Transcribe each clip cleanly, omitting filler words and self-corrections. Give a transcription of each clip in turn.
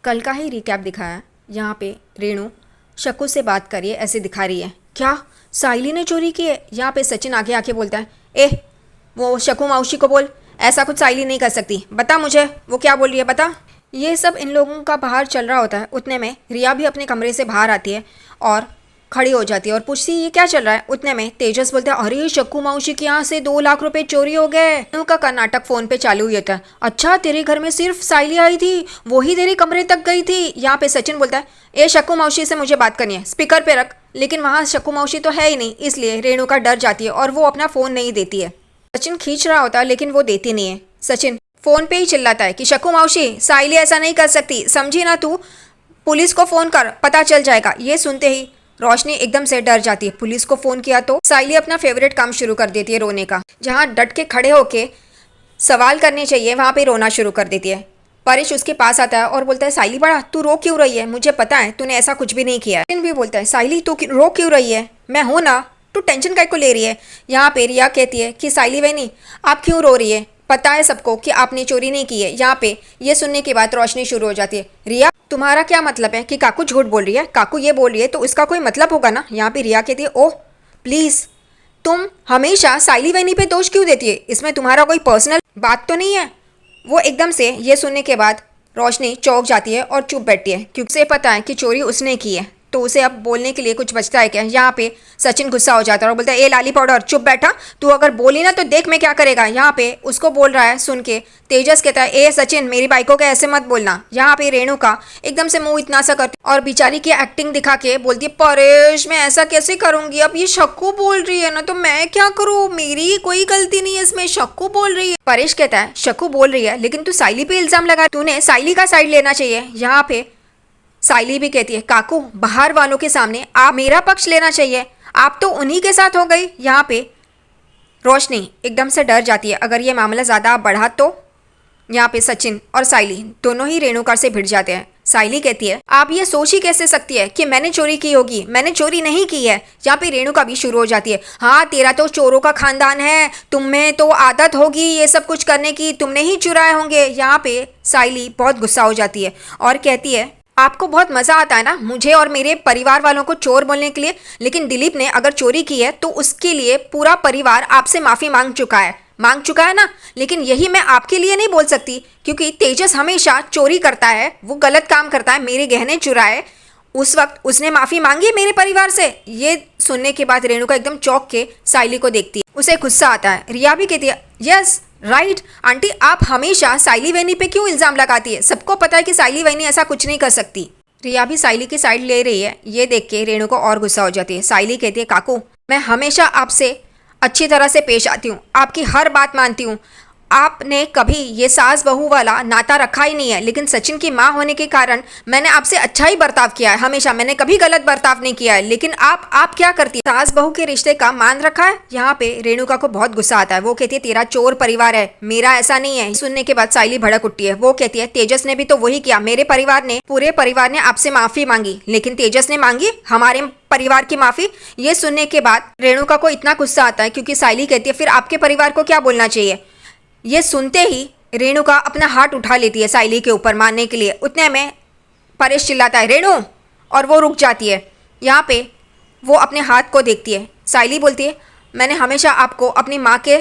कल का ही रिकैप दिखाया है। यहाँ पे रेणु शक्कू से बात करिए ऐसे दिखा रही है। क्या साइली ने चोरी की है? यहाँ पे सचिन आगे आके बोलता है, वो शक्कू मौसी को बोल, ऐसा कुछ साइली नहीं कर सकती, बता मुझे वो क्या बोल रही है, बता। ये सब इन लोगों का बाहर चल रहा होता है। उतने में रिया भी अपने कमरे से बाहर आती है और खड़ी हो जाती है और पूछती है ये क्या चल रहा है। उतने में तेजस बोलता है, अरे शक्कू मौसी के यहाँ से 2 लाख रुपए चोरी हो गए। रेणु का कर्नाटक फोन पे चालू हुआ था। अच्छा, तेरे घर में सिर्फ साइली आई थी, वही तेरे कमरे तक गई थी। यहाँ पे सचिन बोलता है, ए शक्कू मौसी से मुझे बात करनी है, स्पीकर पे रख। लेकिन वहाँ शक्कू मौसी तो है ही नहीं, इसलिए रेणु का डर जाती है और वो अपना फ़ोन नहीं देती है। सचिन खींच रहा होता है लेकिन वो देती नहीं है। सचिन फ़ोन पे ही चिल्लाता है कि शक्कू मौसी, साइली ऐसा नहीं कर सकती, समझी ना तू, पुलिस को फ़ोन कर, पता चल जाएगा। ये सुनते ही रोशनी एकदम से डर जाती है। पुलिस को फ़ोन किया तो साइली अपना फेवरेट काम शुरू कर देती है, रोने का। जहाँ डट के खड़े होके सवाल करने चाहिए वहाँ पे रोना शुरू कर देती है। परेश उसके पास आता है और बोलता है, साइली बड़ा तू रो क्यों रही है, मुझे पता है तूने ऐसा कुछ भी नहीं किया है। लेकिन भी बोलता है, साइली तू रो क्यों रही है, मैं हूँ ना, तू टेंशन काहे को ले रही है। यहाँ पे रिया कहती है कि साइली बहनी आप क्यों रो रही है, पता है सबको कि आपने चोरी नहीं की है। यहाँ पे ये सुनने के बाद रोशनी शुरू हो जाती है, रिया तुम्हारा क्या मतलब है कि काकू झूठ बोल रही है, काकू ये बोल रही है तो इसका कोई मतलब होगा ना। यहाँ पे रिया कहती है, ओह प्लीज़ तुम हमेशा साइली बहनी पे दोष क्यों देती है, इसमें तुम्हारा कोई पर्सनल बात तो नहीं है। वो एकदम से ये सुनने के बाद रोशनी चौंक जाती है और चुप बैठती है क्योंकि उसे पता है कि चोरी उसने की है, तो उसे अब बोलने के लिए कुछ बचता है क्या। यहाँ पे सचिन गुस्सा हो जाता है और बोलता है, ए लाली पाउडर चुप बैठा, तू अगर बोली ना तो देख मैं क्या करेगा। यहाँ पे उसको बोल रहा है सुन के तेजस कहता है, ए सचिन मेरी बाइकों के ऐसे मत बोलना। यहाँ पे रेणु का एकदम से मुंह इतना सा करती और बेचारी की एक्टिंग दिखा के बोलती है, परेश मैं ऐसा कैसे करूंगी, अब ये शक्कू बोल रही है ना तो मैं क्या करूँ, मेरी कोई गलती नहीं है इसमें, शक्कू बोल रही है। परेश कहता है, शक्कू बोल रही है लेकिन तू साइली पे इल्जाम लगा, तूने साइली का साइड लेना चाहिए। यहाँ पे साइली भी कहती है, काकू बाहर वालों के सामने आप मेरा पक्ष लेना चाहिए, आप तो उन्हीं के साथ हो गई। यहाँ पे रोशनी एकदम से डर जाती है, अगर ये मामला ज़्यादा बढ़ा तो। यहाँ पे सचिन और साइली दोनों ही रेणुका से भिड़ जाते हैं। साइली कहती है, आप ये सोच ही कैसे सकती है कि मैंने चोरी की होगी, मैंने चोरी नहीं की है। यहाँ पे रेणुका भी शुरू हो जाती है, हाँ तेरा तो चोरों का खानदान है, तुम्हें तो आदत होगी ये सब कुछ करने की, तुमने ही चुराए होंगे। यहाँ पे साइली बहुत गुस्सा हो जाती है और कहती है, आपको बहुत मज़ा आता है ना मुझे और मेरे परिवार वालों को चोर बोलने के लिए, लेकिन दिलीप ने अगर चोरी की है तो उसके लिए पूरा परिवार आपसे माफ़ी मांग चुका है ना। लेकिन यही मैं आपके लिए नहीं बोल सकती क्योंकि तेजस हमेशा चोरी करता है, वो गलत काम करता है, मेरे गहने चुराए, उस वक्त उसने माफ़ी मांगी मेरे परिवार से। ये सुनने के बाद रेणुका एकदम चौंक के साइली को देखती है, उसे गुस्सा आता है। रिया भी कहती है, यस राइट आंटी, आप हमेशा साइली वैनी पे क्यों इल्ज़ाम लगाती है, सबको पता है कि साइली वैनी ऐसा कुछ नहीं कर सकती। रिया भी साइली की साइड ले रही है। ये देख के रेणु को और गुस्सा हो जाती है। साइली कहती है, काकू मैं हमेशा आपसे अच्छी तरह से पेश आती हूँ, आपकी हर बात मानती हूँ, आपने कभी ये सास बहू वाला नाता रखा ही नहीं है, लेकिन सचिन की माँ होने के कारण मैंने आपसे अच्छा ही बर्ताव किया है, हमेशा मैंने कभी गलत बर्ताव नहीं किया है। लेकिन आप क्या करती है, सास बहू के रिश्ते का मान रखा है। यहाँ पे रेणुका को बहुत गुस्सा आता है। वो कहती है, तेरा चोर परिवार है, मेरा ऐसा नहीं है। सुनने के बाद साइली भड़क उठती है। वो कहती है, तेजस ने भी तो वही किया, मेरे परिवार ने, पूरे परिवार ने आपसे माफी मांगी, लेकिन तेजस ने मांगी हमारे परिवार की माफी। ये सुनने के बाद रेणुका को इतना गुस्सा आता है क्योंकि साइली कहती है, फिर आपके परिवार को क्या बोलना चाहिए। ये सुनते ही रेणुका अपना हाथ उठा लेती है साइली के ऊपर मारने के लिए। उतने में परेश चिल्लाता है, रेणु, और वो रुक जाती है। यहाँ पे वो अपने हाथ को देखती है। साइली बोलती है, मैंने हमेशा आपको अपनी माँ के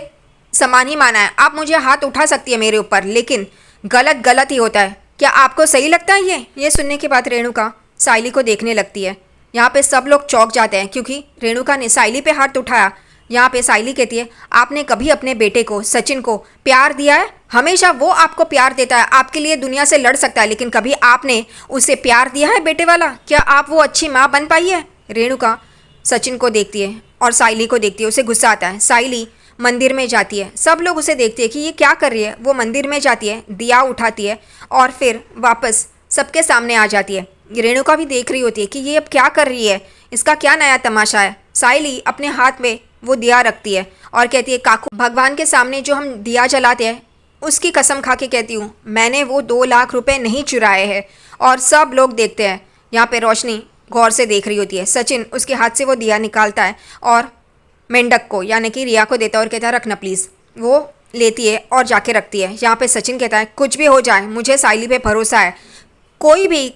समान ही माना है, आप मुझे हाथ उठा सकती है मेरे ऊपर, लेकिन गलत ही होता है, क्या आपको सही लगता है ये सुनने के बाद रेणुका साइली को देखने लगती है। यहाँ पे सब लोग चौंक जाते हैं क्योंकि रेणुका ने साइली पे हाथ उठाया। यहाँ पे साइली कहती है, आपने कभी अपने बेटे को सचिन को प्यार दिया है, हमेशा वो आपको प्यार देता है, आपके लिए दुनिया से लड़ सकता है, लेकिन कभी आपने उसे प्यार दिया है बेटे वाला, क्या आप वो अच्छी माँ बन पाई है। रेणुका सचिन को देखती है और साइली को देखती है, उसे गुस्सा आता है। साइली मंदिर में जाती है, सब लोग उसे देखते हैं कि ये क्या कर रही है। वो मंदिर में जाती है, दिया उठाती है और फिर वापस सबके सामने आ जाती है। रेणुका भी देख रही होती है कि ये अब क्या कर रही है, इसका क्या नया तमाशा है। साइली अपने हाथ में वो दिया रखती है और कहती है, काकू भगवान के सामने जो हम दिया जलाते हैं उसकी कसम खा के कहती हूँ, मैंने वो 2 लाख रुपए नहीं चुराए हैं। और सब लोग देखते हैं। यहाँ पे रोशनी गौर से देख रही होती है। सचिन उसके हाथ से वो दिया निकालता है और मेंढक को यानी कि रिया को देता है और कहता है, रखना प्लीज़। वो लेती है और जाके रखती है। यहाँ पे सचिन कहता है, कुछ भी हो जाए मुझे साइली पे भरोसा है, कोई भी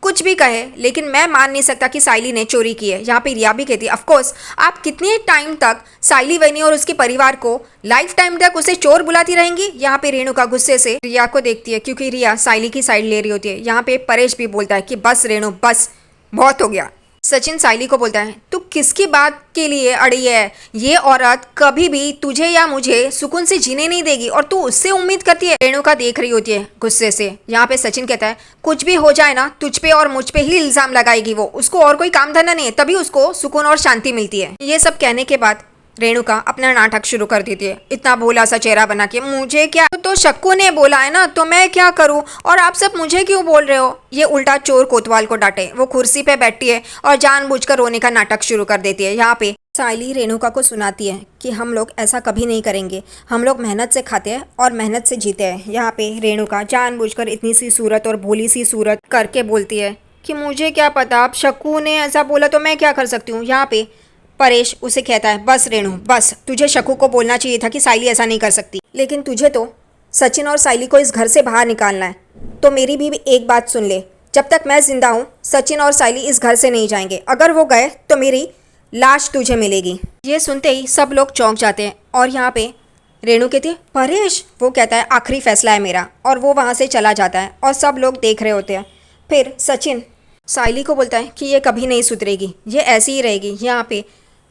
कुछ भी कहे, लेकिन मैं मान नहीं सकता कि साइली ने चोरी की है। यहाँ पे रिया भी कहती है, ऑफ कोर्स आप कितने टाइम तक साइली वैनी और उसके परिवार को लाइफ टाइम तक उसे चोर बुलाती रहेंगी। यहाँ पे रेणुका गुस्से से रिया को देखती है, क्योंकि रिया साइली की साइड ले रही होती है। यहाँ पे परेश भी बोलता है कि बस रेणु बस, बहुत हो गया। सचिन साइली को बोलता है, तू किसकी बात के लिए अड़ी है? ये औरत कभी भी तुझे या मुझे सुकून से जीने नहीं देगी और तू उससे उम्मीद करती है। रेणुका देख रही होती है गुस्से से। यहाँ पे सचिन कहता है, कुछ भी हो जाए ना, तुझ पे और मुझ पे ही इल्जाम लगाएगी वो, उसको और कोई काम धंधा नहीं है, तभी उसको सुकून और शांति मिलती है। ये सब कहने के बाद रेणुका अपना नाटक शुरू कर देती है, इतना भोला सा चेहरा बना के। मुझे क्या, तो शक्कू ने बोला है ना, तो मैं क्या करूं? और आप सब मुझे क्यों बोल रहे हो? ये उल्टा चोर कोतवाल को डांटे। वो कुर्सी पे बैठती है और जानबूझकर रोने का नाटक शुरू कर देती है। यहाँ पे साइली रेणुका को सुनाती है कि हम लोग ऐसा कभी नहीं करेंगे, हम लोग मेहनत से खाते हैं और मेहनत से जीते हैं। यहाँ पे रेणुका जानबूझकर इतनी सी सूरत और भोली सी सूरत करके बोलती है कि मुझे क्या पता, अब शक्कू ने ऐसा बोला तो मैं क्या कर सकती हूँ। यहाँ पे परेश उसे कहता है, बस रेणु बस, तुझे शक्कू को बोलना चाहिए था कि साइली ऐसा नहीं कर सकती, लेकिन तुझे तो सचिन और साइली को इस घर से बाहर निकालना है। तो मेरी भी एक बात सुन ले, जब तक मैं जिंदा हूँ सचिन और साइली इस घर से नहीं जाएंगे। अगर वो गए तो मेरी लाश तुझे मिलेगी। ये सुनते ही सब लोग चौंक जाते हैं और यहाँ पे रेणु कहती है, परेश। वो कहता है, आखिरी फैसला है मेरा, और वो वहाँ से चला जाता है और सब लोग देख रहे होते हैं। फिर सचिन साइली को बोलता है कि ये कभी नहीं सुधरेगी, ये ऐसी ही रहेगी। यहाँ पे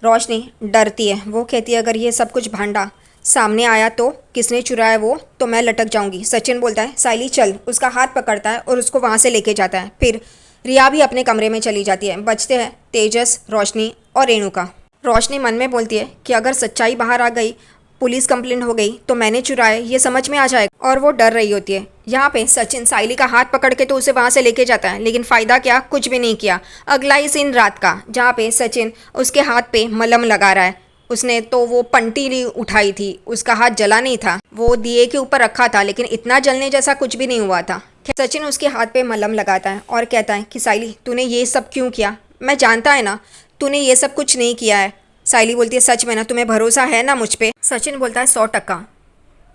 रोशनी डरती है, वो कहती है, अगर ये सब कुछ भांडा सामने आया तो किसने चुराया वो, तो मैं लटक जाऊंगी। सचिन बोलता है, साइली चल, उसका हाथ पकड़ता है और उसको वहाँ से लेके जाता है। फिर रिया भी अपने कमरे में चली जाती है। बचते हैं तेजस, रोशनी और रेणुका। रोशनी मन में बोलती है कि अगर सच्चाई बाहर आ गई, पुलिस कंप्लेंट हो गई तो मैंने चुराया, ये समझ में आ जाएगा, और वो डर रही होती है। यहाँ पे सचिन साइली का हाथ पकड़ के तो उसे वहाँ से लेके जाता है, लेकिन फ़ायदा क्या, कुछ भी नहीं किया। अगला ही सीन रात का, जहाँ पे सचिन उसके हाथ पे मलहम लगा रहा है। उसने तो वो पंटी नहीं उठाई थी, उसका हाथ जला नहीं था, वो दिए के ऊपर रखा था, लेकिन इतना जलने जैसा कुछ भी नहीं हुआ था। सचिन उसके हाथ पे मलहम लगाता है और कहता है कि साइली तूने ये सब क्यों किया? मैं जानता है ना तूने ये सब कुछ नहीं किया है। साइली बोलती है, सच में ना, तुम्हें भरोसा है ना मुझ पे? सचिन बोलता है, 100%।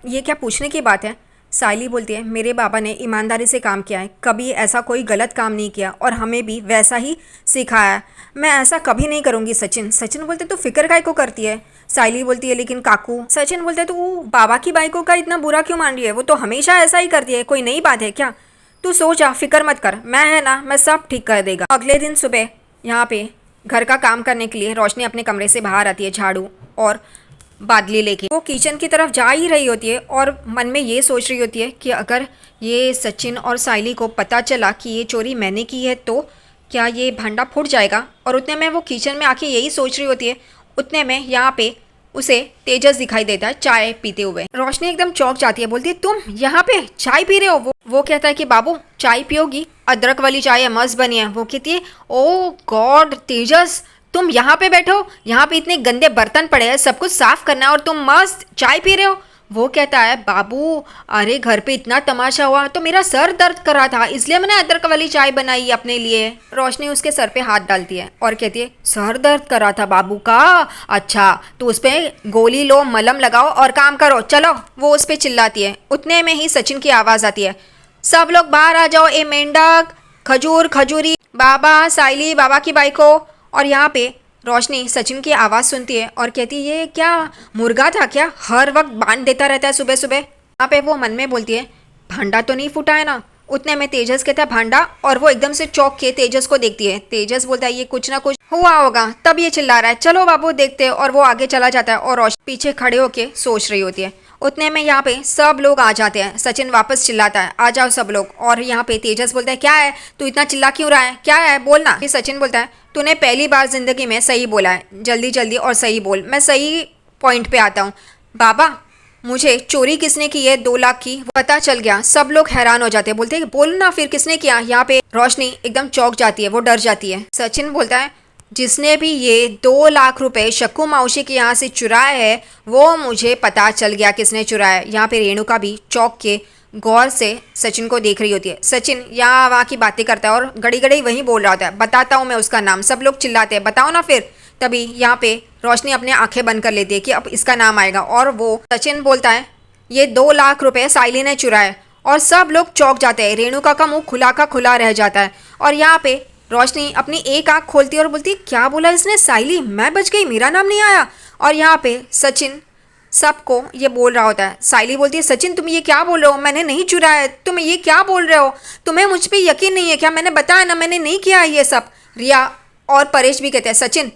ये क्या पूछने की बात है? साइली बोलती है, मेरे बाबा ने ईमानदारी से काम किया है, कभी ऐसा कोई गलत काम नहीं किया और हमें भी वैसा ही सिखाया है। मैं ऐसा कभी नहीं करूँगी सचिन। सचिन बोलते, तो फिक्र काय को करती है? साइली बोलती है, लेकिन काकू। सचिन बोलते, तो बाबा की बाइकों का इतना बुरा क्यों मान रही है? वो तो हमेशा ऐसा ही करती है, कोई नई बात है क्या? तू सो जा, फिक्र मत कर, मैं है ना, मैं सब ठीक कर देगा। अगले दिन सुबह यहाँ पे घर का काम करने के लिए रोशनी अपने कमरे से बाहर आती है, झाड़ू और बादली लेके। वो किचन की तरफ जा ही रही होती है और मन में ये सोच रही होती है कि अगर ये सचिन और साइली को पता चला कि ये चोरी मैंने की है तो क्या ये भांडा फूट जाएगा। और उतने में वो किचन में आके यही सोच रही होती है, उतने में यहाँ पे उसे तेजस दिखाई देता है चाय पीते हुए। रोशनी एकदम चौंक जाती है, बोलती है, तुम यहाँ पे चाय पी रहे हो? वो कहता है कि बाबू चाय पियोगी? अदरक वाली चाय है, मस्त बनी है। वो कहती है, ओ गॉड तेजस, तुम यहाँ पे बैठो, यहाँ पे इतने गंदे बर्तन पड़े हैं, सब कुछ साफ करना है और तुम मस्त चाय पी रहे हो। वो कहता है, बाबू अरे घर पे इतना तमाशा हुआ तो मेरा सर दर्द कर रहा था, इसलिए मैंने अदरक वाली चाय बनाई अपने लिए। रोशनी उसके सर पे हाथ डालती है और कहती है, सर दर्द कर रहा था बाबू का? अच्छा तो उस पर गोली लो, मलहम लगाओ और काम करो, चलो। वो उस पर चिल्लाती है। उतने में ही सचिन की आवाज़ आती है, सब लोग बाहर आ जाओ, ए मेंढक, खजूर खजूरी, बाबा, साइली, बाबा की बाइको। और यहाँ पे रोशनी सचिन की आवाज़ सुनती है और कहती है, ये क्या मुर्गा था क्या, हर वक्त बांध देता रहता है सुबह सुबह? यहाँ पे वो मन में बोलती है, भांडा तो नहीं फूटा है ना? उतने में तेजस कहता है, भांडा, और वो एकदम से चौंक के तेजस को देखती है। तेजस बोलता है, ये कुछ ना कुछ हुआ होगा तब ये चिल्ला रहा है, चलो बाबू देखते हैं। और वो आगे चला जाता है और रोशनी पीछे खड़े होके सोच रही होती है। उतने में यहाँ पे सब लोग आ जाते हैं। सचिन वापस चिल्लाता है, आ जाओ सब लोग। और यहाँ पे तेजस बोलता है, क्या है, तू इतना चिल्ला क्यों रहा है, क्या है, बोलना। फिर सचिन बोलता है, तूने पहली बार जिंदगी में सही बोला है, जल्दी जल्दी और सही बोल, मैं सही पॉइंट पे आता हूँ। बाबा मुझे चोरी किसने की है 2 लाख की पता चल गया। सब लोग हैरान हो जाते हैं, बोलते हैं, बोल ना फिर किसने किया। यहाँ पे रोशनी एकदम चौंक जाती है, वो डर जाती है। सचिन बोलता है, जिसने भी ये 2 लाख रुपए शक्कू मौसी के यहाँ से चुराए है वो मुझे पता चल गया किसने चुराया। यहाँ पे रेणुका भी चौंक के गौर से सचिन को देख रही होती है। सचिन यहाँ वहाँ की बातें करता है और घड़ी घड़ी वहीं बोल रहा होता है, बताता हूँ मैं उसका नाम। सब लोग चिल्लाते हैं, बताओ ना फिर। तभी यहाँ पे रोशनी अपने आंखें बंद कर लेती है कि अब इसका नाम आएगा। और वो सचिन बोलता है, ये 2 लाख रुपए साइली ने चुराए और सब लोग चौंक जाते हैं। रेणुका का मुंह खुला का खुला रह जाता है और यहाँ पे रोशनी अपनी एक आंख खोलती है और बोलती है क्या बोला इसने, साइली मैं बच गई, मेरा नाम नहीं आया। और यहाँ पे सचिन सबको ये बोल रहा होता है। साइली बोलती है सचिन तुम ये क्या बोल रहे हो, मैंने नहीं चुराया है, तुम ये क्या बोल रहे हो, तुम्हें मुझ पे यकीन नहीं है क्या, मैंने बताया ना मैंने नहीं किया ये सब। रिया और परेश भी कहते हैं सचिन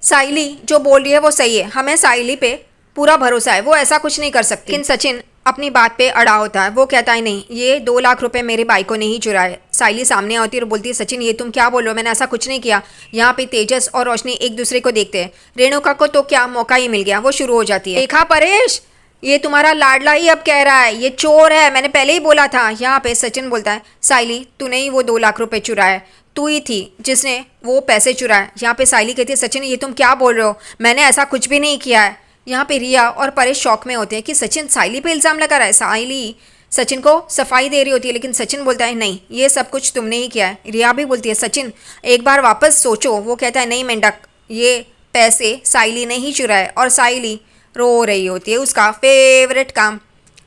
साइली जो बोल रही है वो सही है, हमें साइली पे पूरा भरोसा है, वो ऐसा कुछ नहीं कर सकती। लेकिन सचिन अपनी बात पे अड़ा होता है, वो कहता है नहीं ये 2 लाख रुपए मेरे भाई को नहीं चुराए। साइली सामने आती है और बोलती है सचिन ये तुम क्या बोल रहे हो, मैंने ऐसा कुछ नहीं किया। यहाँ पे तेजस और रोशनी एक दूसरे को देखते हैं। रेणुका को तो क्या मौका ही मिल गया, वो शुरू हो जाती है देखा परेश ये तुम्हारा लाडला ही अब कह रहा है ये चोर है, मैंने पहले ही बोला था। यहाँ पे सचिन बोलता है साइली तूने ही वो 2 लाख रुपए चुराए, तू ही थी जिसने वो पैसे चुराए। यहाँ पे साइली कहती है सचिन ये तुम क्या बोल रहे हो, मैंने ऐसा कुछ भी नहीं किया है। यहाँ पे रिया और परेश शौक में होते हैं कि सचिन साइली पे इल्ज़ाम लगा रहा है। साइली सचिन को सफाई दे रही होती है लेकिन सचिन बोलता है नहीं ये सब कुछ तुमने ही किया है। रिया भी बोलती है सचिन एक बार वापस सोचो। वो कहता है नहीं मेंढक ये पैसे साइली ने ही चुराए। और साइली रो रही होती है, उसका फेवरेट काम।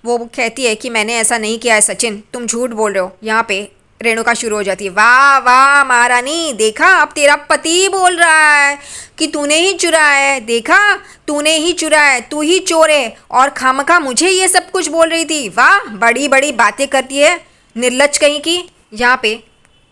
वो कहती है कि मैंने ऐसा नहीं किया है सचिन, तुम झूठ बोल रहे हो। यहाँ पे रेणुका शुरू हो जाती है वाह वाह महारानी, देखा अब तेरा पति बोल रहा है कि तूने ही चुराया है, देखा तूने ही चुराया है, तू ही चोर है और खामखा मुझे ये सब कुछ बोल रही थी, वाह बड़ी बड़ी बातें करती है निर्लज्ज कहीं की। यहाँ पे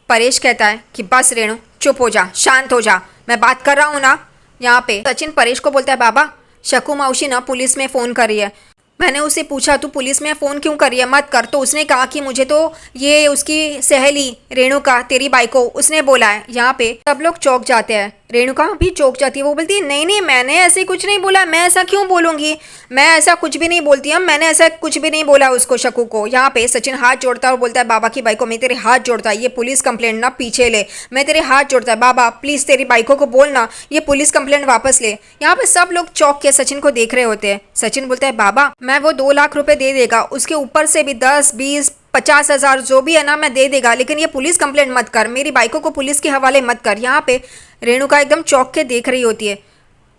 परेश कहता है कि बस रेणु चुप हो जा, शांत हो जा, मैं बात कर रहा हूँ ना। यहाँ पे सचिन परेश को बोलता है बाबा शकु मौसी ना पुलिस में फ़ोन कर रही है। मैंने उससे पूछा तू पुलिस में फ़ोन क्यों कर रही है, मत कर। तो उसने कहा कि मुझे तो ये उसकी सहेली रेणुका तेरी बाई को उसने बोला है। यहाँ पे सब लोग चौंक जाते हैं, रेणुका भी चौंक जाती है। वो बोलती है नहीं नहीं मैंने ऐसे कुछ नहीं बोला, मैं ऐसा क्यों बोलूँगी, मैं ऐसा कुछ भी नहीं बोलती हूँ, मैंने ऐसा कुछ भी नहीं बोला उसको शकु को। यहाँ पे सचिन हाथ जोड़ता है और बोलता है बाबा की बाई को मैं तेरे हाथ जोड़ता है, ये पुलिस कंप्लेंट ना पीछे ले, मैं तेरे हाथ जोड़ता है बाबा प्लीज़ तेरी बाइकों को बोलना ये पुलिस कंप्लेंट वापस ले। यहाँ पे सब लोग चौंक के सचिन को देख रहे होते हैं। सचिन बोलता है बाबा मैं वो 2 लाख रुपए दे देगा, उसके ऊपर से भी 10 20 50,000 जो भी है ना मैं दे देगा, लेकिन ये पुलिस कंप्लेंट मत कर, मेरी बाइकों को पुलिस के हवाले मत कर। यहाँ पे रेणुका एकदम चौंक के देख रही होती है।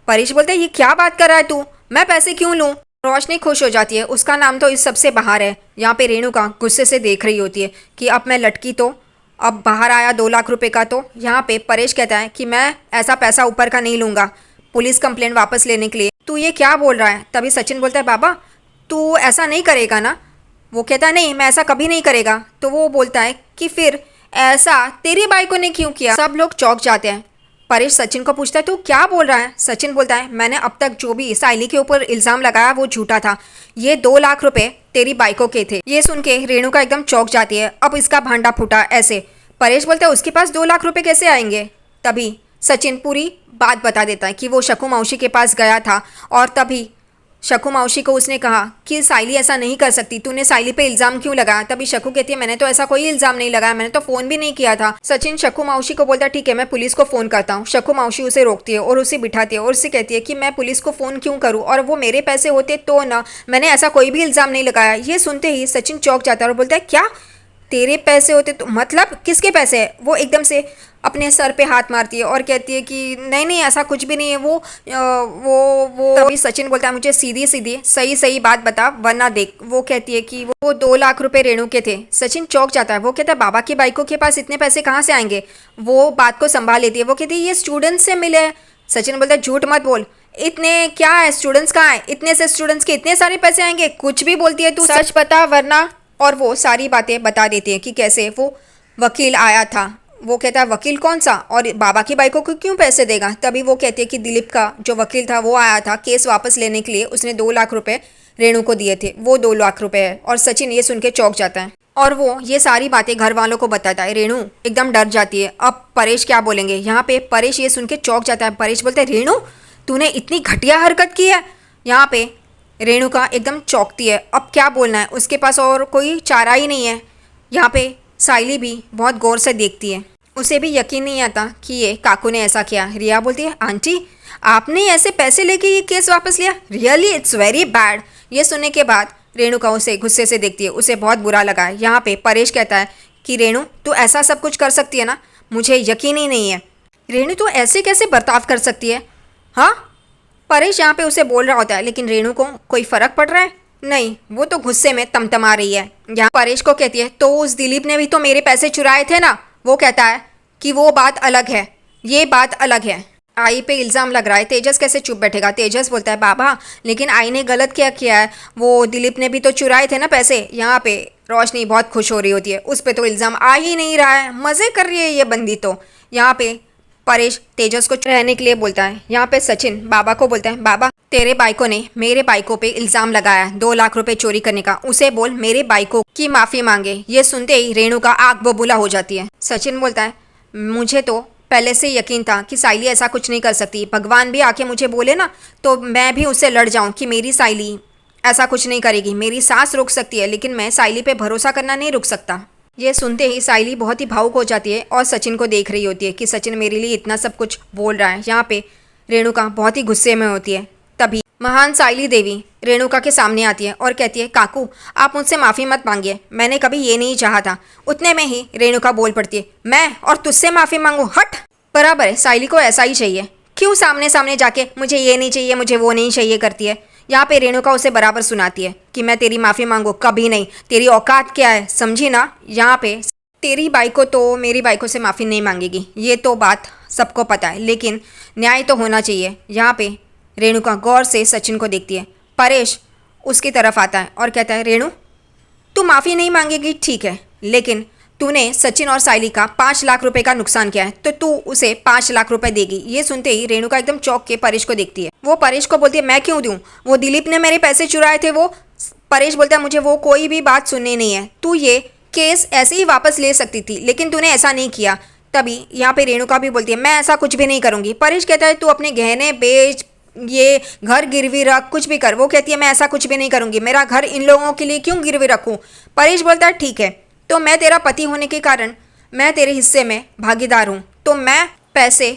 परेश बोलते है ये क्या बात कर रहा है तू, मैं पैसे क्यों लूँ। रोशनी खुश हो जाती है, उसका नाम तो इस सबसे बाहर है। यहाँ पे रेणुका गुस्से से देख रही होती है कि अब मैं लटकी तो अब बाहर आया 2 लाख रुपए का। तो यहाँ पे परेश कहता है कि मैं ऐसा पैसा ऊपर का नहीं लूँगा पुलिस कंप्लेंट वापस लेने के लिए, तू ये क्या बोल रहा है। तभी सचिन बोलता है बाबा तू ऐसा नहीं करेगा ना। वो कहता है नहीं मैं ऐसा कभी नहीं करेगा। तो वो बोलता है कि फिर ऐसा तेरी बाइकों ने क्यों किया। सब लोग चौंक जाते हैं। परेश सचिन को पूछता है तू क्या बोल रहा है। सचिन बोलता है मैंने अब तक जो भी साइली के ऊपर इल्ज़ाम लगाया वो झूठा था, ये 2 लाख रुपए तेरी बाइकों के थे। ये सुन के रेणुका एकदम चौंक जाती है, अब इसका भांडा फूटा ऐसे। परेश बोलता है उसके पास 2 लाख रुपए कैसे आएंगे। तभी सचिन पूरी बात बता देता है कि वो शकु मौसी के पास गया था और तभी शकु मौसी को उसने कहा कि साइली ऐसा नहीं कर सकती, तूने साइली पे इल्ज़ाम क्यों लगाया। तभी शकु कहती है मैंने तो ऐसा कोई इल्ज़ाम नहीं लगाया, मैंने तो फ़ोन भी नहीं किया था। सचिन शकु मौसी को बोलता है ठीक है मैं पुलिस को फ़ोन करता हूँ। शकु मौसी उसे रोकती है और उसे बिठाती है और उससे कहती है कि मैं पुलिस को फ़ोन क्यों करूँ, और वो मेरे पैसे होते तो ना, मैंने ऐसा कोई भी इल्ज़ाम नहीं लगाया। ये सुनते ही सचिन चौंक जाता है और बोलता है क्या तेरे पैसे होते तो, मतलब किसके पैसे है। वो एकदम से अपने सर पे हाथ मारती है और कहती है कि नहीं नहीं ऐसा कुछ भी नहीं है। वो तभी सचिन बोलता है मुझे सीधी सीधी सही सही बात बता वरना देख। वो कहती है कि वो 2 लाख रुपए रेणु के थे। सचिन चौंक जाता है, वो कहता है बाबा की बाइकों के पास इतने पैसे कहाँ से आएंगे। वो बात को संभाल लेती है, वो कहती है ये स्टूडेंट्स से मिले हैं। सचिन बोलता है झूठ मत बोल, इतने क्या है स्टूडेंट्स कहाँ है, इतने से स्टूडेंट्स के इतने सारे पैसे आएंगे, कुछ भी बोलती है तू, सच बता वरना। और वो सारी बातें बता देती है कि कैसे वो वकील आया था। वो कहता है वकील कौन सा, और बाबा की बाइकों को क्यों पैसे देगा। तभी वो कहती है कि दिलीप का जो वकील था वो आया था केस वापस लेने के लिए, उसने 2 लाख रुपए रेणु को दिए थे, वो 2 लाख रुपए है। और सचिन ये सुन के चौंक जाता है और वो ये सारी बातें घर वालों को बताता है। रेणु एकदम डर जाती है, अब परेश क्या बोलेंगे। यहाँ पे परेश ये सुन के चौंक जाता है। परेश बोलते हैं रेणु तूने इतनी घटिया हरकत की है। यहाँ पे रेणुका एकदम चौंकती है, अब क्या बोलना है, उसके पास और कोई चारा ही नहीं है। यहाँ पे साइली भी बहुत गौर से देखती है, उसे भी यकीन नहीं आता कि ये काकू ने ऐसा किया। रिया बोलती है आंटी आपने ऐसे पैसे लेके ये केस वापस लिया, रियली इट्स वेरी बैड। ये सुनने के बाद रेणुका उसे गुस्से से देखती है, उसे बहुत बुरा लगा है। यहाँ पे परेश कहता है कि रेणु तू ऐसा सब कुछ कर सकती है ना, मुझे यकीन ही नहीं है। रेणु तो ऐसे कैसे बर्ताव कर सकती है। हाँ परेश यहाँ पे उसे बोल रहा होता है, लेकिन रेणु को कोई फ़र्क पड़ रहा है। नहीं, वो तो गुस्से में तमतमा रही है। यहाँ परेश को कहती है तो उस दिलीप ने भी तो मेरे पैसे चुराए थे ना। वो कहता है कि वो बात अलग है, ये बात अलग है। आई पे इल्ज़ाम लग रहा है। तेजस कैसे चुप बैठेगा। तेजस बोलता है बाबा लेकिन आई ने गलत क्या किया है, वो दिलीप ने भी तो चुराए थे ना पैसे। यहाँ पे रोशनी बहुत खुश हो रही होती है, उस पर तो इल्ज़ाम आ ही नहीं रहा है, मज़े कर रही है ये बंदी तो। यहाँ पे परेश तेजस को रहने के लिए बोलता है। यहाँ पे सचिन बाबा को बोलता है बाबा तेरे बाइकों ने मेरे बाइकों पे इल्ज़ाम लगाया 2 लाख रुपए चोरी करने का, उसे बोल मेरे बाइकों की माफ़ी मांगे। ये सुनते ही रेणु का आग बबूला हो जाती है। सचिन बोलता है मुझे तो पहले से यकीन था कि साइली ऐसा कुछ नहीं कर सकती। भगवान भी आके मुझे बोले ना तो मैं भी उससे लड़ जाऊं कि मेरी साइली ऐसा कुछ नहीं करेगी। मेरी सांस रुक सकती है लेकिन मैं साइली पे भरोसा करना नहीं रुक सकता। ये सुनते ही साइली बहुत ही भावुक हो जाती है और सचिन को देख रही होती है कि सचिन मेरे लिए इतना सब कुछ बोल रहा है। यहाँ पे रेणुका बहुत ही गुस्से में होती है। तभी महान साइली देवी रेणुका के सामने आती है और कहती है काकू आप मुझसे माफ़ी मत मांगिए, मैंने कभी ये नहीं चाहा था। उतने में ही रेणुका बोल पड़ती है मैं और तुझसे माफ़ी मांगू, हट। बराबर है, साइली को ऐसा ही चाहिए। क्यों सामने सामने जाके मुझे ये नहीं चाहिए मुझे वो नहीं चाहिए करती है। यहाँ पे रेणुका उसे बराबर सुनाती है कि मैं तेरी माफ़ी मांगू कभी नहीं, तेरी औकात क्या है समझी ना। यहाँ पे तेरी बाइको तो मेरी बाइको से माफ़ी नहीं मांगेगी, ये तो बात सबको पता है, लेकिन न्याय तो होना चाहिए। यहाँ पे रेणुका गौर से सचिन को देखती है। परेश उसकी तरफ आता है और कहता है रेणु तू माफ़ी नहीं मांगेगी ठीक है, लेकिन तूने सचिन और साइली का 5 लाख रुपए का नुकसान किया है तो तू उसे 5 लाख रुपए देगी। ये सुनते ही रेणुका एकदम चौंक के परेश को देखती है। वो परेश को बोलती है मैं क्यों दूं, वो दिलीप ने मेरे पैसे चुराए थे। वो परेश बोलता है मुझे वो कोई भी बात सुननी नहीं है, तू ये केस ऐसे ही वापस ले सकती थी लेकिन तूने ऐसा नहीं किया। तभी यहाँ पे रेणुका भी बोलती है मैं ऐसा कुछ भी नहीं करूँगी। परेश कहता है तू अपने गहने बेच, ये घर गिरवी रख, कुछ भी कर। वो कहती है मैं ऐसा कुछ भी नहीं करूँगी, मेरा घर इन लोगों के लिए क्यों गिरवी रखूँ। परेश बोलता है ठीक है तो मैं तेरा पति होने के कारण मैं तेरे हिस्से में भागीदार हूँ तो मैं पैसे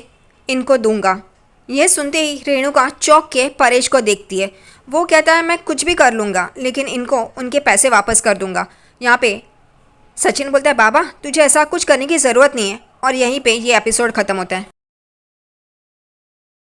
इनको दूंगा। यह सुनते ही रेणुका चौंक के परेश को देखती है। वो कहता है मैं कुछ भी कर लूँगा लेकिन इनको उनके पैसे वापस कर दूंगा। यहाँ पे सचिन बोलता है बाबा तुझे ऐसा कुछ करने की ज़रूरत नहीं है। और यहीं पे ये एपिसोड ख़त्म होता है।